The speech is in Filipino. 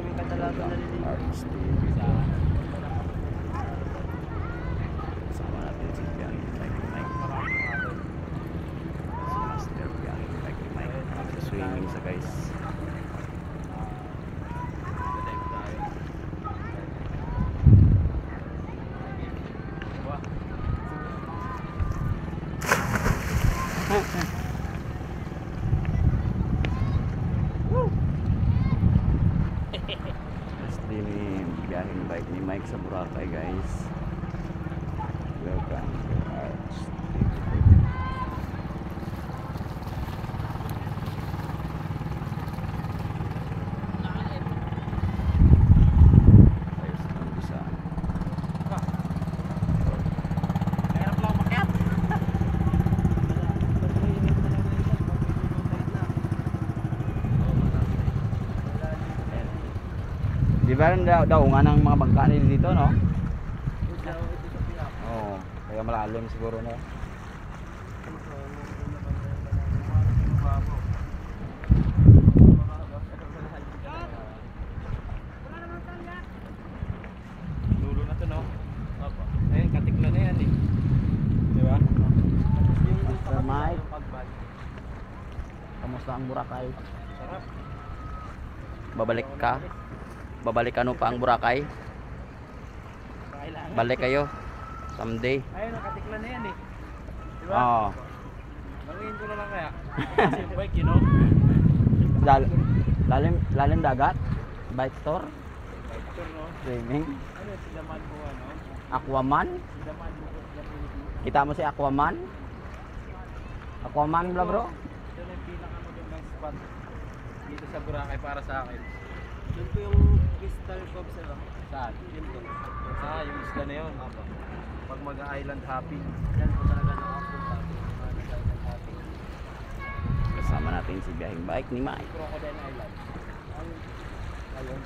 Kami kadalasan naliligo. Arts TV. Kasama natin si Biyahe Bike Mike. Si Master Biyahe Bike Mike. Swimming sa guys. Di ni Biyaheng Bike ni Mike sa Boracay guys. Welcome to Arts TV. Ayos ang bisa. Mahirap lang umakyat. Di ba rin daungan ng mga bangka nila dito, no? Oo, kaya malalim siguro na. Dulo na to, no? Ayun, katikla na yan eh. Di ba? Master Mike, kamusta ang Boracay? Sarap. Babalik ka? Babalik ano pa ang Boracay? Kailangan. Balik kayo someday. Ayun, nakatikla na yan eh. Di ba? Oo. Bangin ko na lang kaya. Kasi yung bike, you know? Lalim dagat? Bike tour? Bike tour, no? Swimming? Ano, silaman mo, ano? Aquaman? Silaman mo sa Pilipinas. Kita mo si Aquaman? Aquaman bla bro? Ito na yung pinakamagandang spot dito sa Boracay para sa akin. Doon po yung Crystal Cove sir. Saan? Yun po. Yung isla na yun. Pag mag-island hopping. Yan po talaga nakapunta. Nag-island hopping. Kasama natin si Biyaheng Bike ni Mike. Crocodile Island. Ayun.